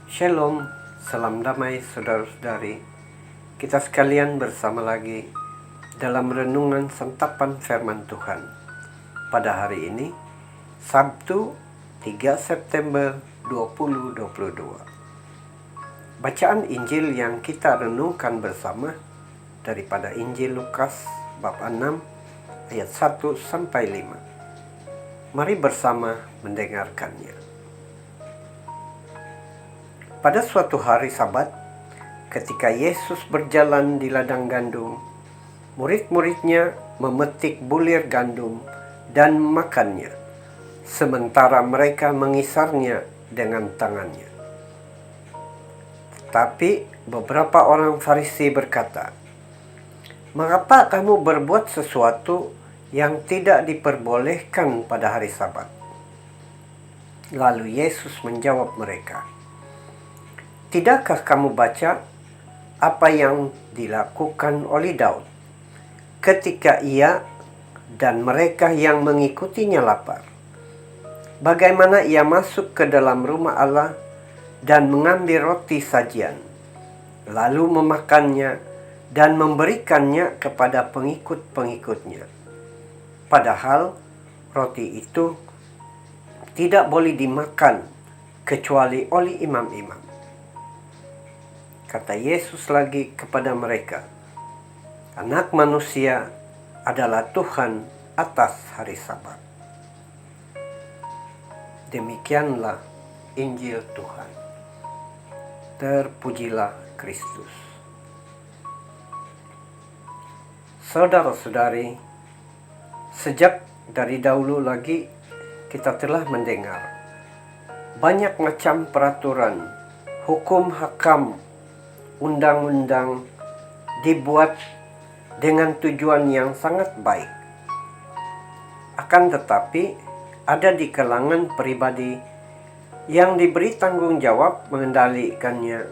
Shalom, salam damai saudara-saudari. Kita sekalian bersama lagi dalam renungan santapan firman Tuhan. Pada hari ini, Sabtu 3 September 2022. Bacaan Injil yang kita renungkan bersama daripada Injil Lukas bab 6 ayat 1 sampai 5. Mari bersama mendengarkannya. Pada suatu hari Sabat, ketika Yesus berjalan di ladang gandum, murid-muridnya memetik bulir gandum dan memakannya, sementara mereka mengisarnya dengan tangannya. Tapi beberapa orang Farisi berkata, "Mengapa kamu berbuat sesuatu yang tidak diperbolehkan pada hari Sabat?" Lalu Yesus menjawab mereka, "Tidakkah kamu baca apa yang dilakukan oleh Daud ketika ia dan mereka yang mengikutinya lapar? Bagaimana ia masuk ke dalam rumah Allah dan mengambil roti sajian, lalu memakannya dan memberikannya kepada pengikut-pengikutnya. Padahal roti itu tidak boleh dimakan kecuali oleh imam-imam." Kata Yesus lagi kepada mereka, "Anak manusia adalah Tuhan atas hari Sabat." Demikianlah Injil Tuhan. Terpujilah Kristus. Saudara-saudari, sejak dari dahulu lagi kita telah mendengar banyak macam peraturan, hukum hakam, undang-undang dibuat dengan tujuan yang sangat baik. Akan tetapi, ada di kalangan pribadi yang diberi tanggung jawab mengendalikannya.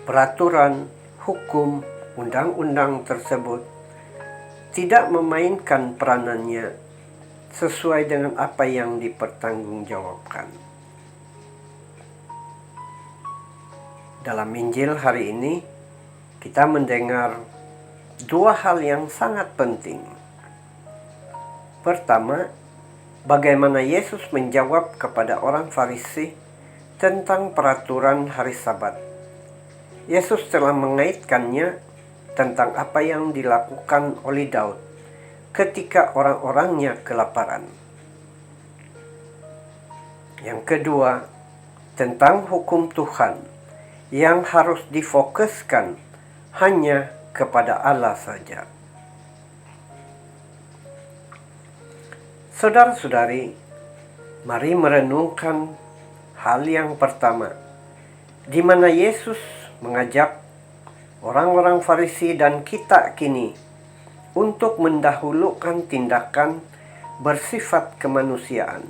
Peraturan, hukum, undang-undang tersebut tidak memainkan peranannya sesuai dengan apa yang dipertanggungjawabkan. Dalam Injil hari ini, kita mendengar dua hal yang sangat penting. Pertama, bagaimana Yesus menjawab kepada orang Farisi tentang peraturan hari Sabat. Yesus telah mengaitkannya tentang apa yang dilakukan oleh Daud ketika orang-orangnya kelaparan. Yang kedua, tentang hukum Tuhan yang harus difokuskan hanya kepada Allah saja. Saudara-saudari, mari merenungkan hal yang pertama, di mana Yesus mengajak orang-orang Farisi dan kita kini untuk mendahulukan tindakan bersifat kemanusiaan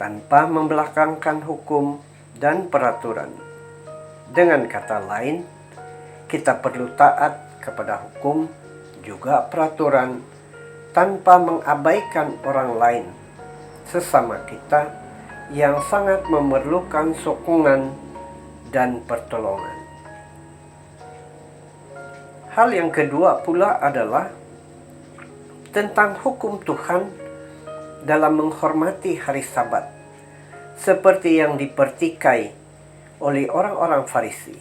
tanpa membelakangkan hukum dan peraturan. Dengan kata lain, kita perlu taat kepada hukum juga peraturan tanpa mengabaikan orang lain, sesama kita yang sangat memerlukan sokongan dan pertolongan. Hal yang kedua pula adalah tentang hukum Tuhan dalam menghormati hari Sabat, seperti yang dipertikai oleh orang-orang Farisi.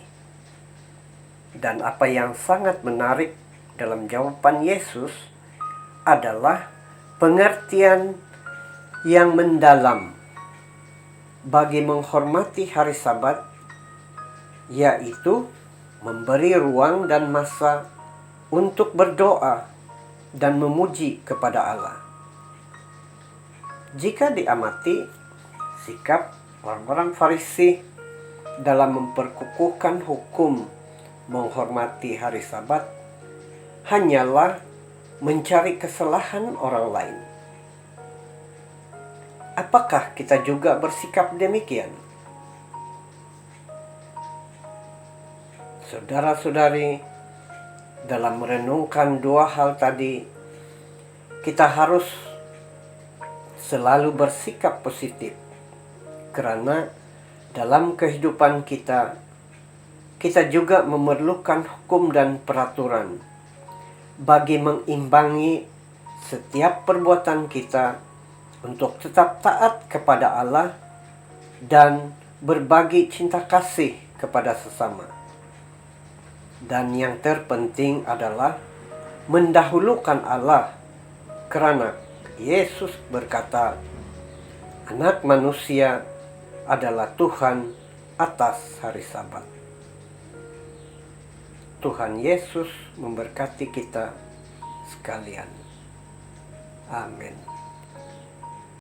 Dan apa yang sangat menarik dalam jawaban Yesus adalah pengertian yang mendalam bagi menghormati hari Sabat, yaitu memberi ruang dan masa untuk berdoa dan memuji kepada Allah. Jika diamati sikap orang-orang Farisi dalam memperkukuhkan hukum menghormati hari Sabat, hanyalah mencari kesalahan orang lain. Apakah kita juga bersikap demikian? Saudara-saudari, dalam merenungkan dua hal tadi, kita harus selalu bersikap positif, karena Dalam kehidupan kita juga memerlukan hukum dan peraturan bagi mengimbangi setiap perbuatan kita untuk tetap taat kepada Allah dan berbagi cinta kasih kepada sesama. Dan yang terpenting adalah mendahulukan Allah, karena Yesus berkata, Anak Manusia adalah Tuhan atas hari Sabat. Tuhan Yesus memberkati kita sekalian. Amin.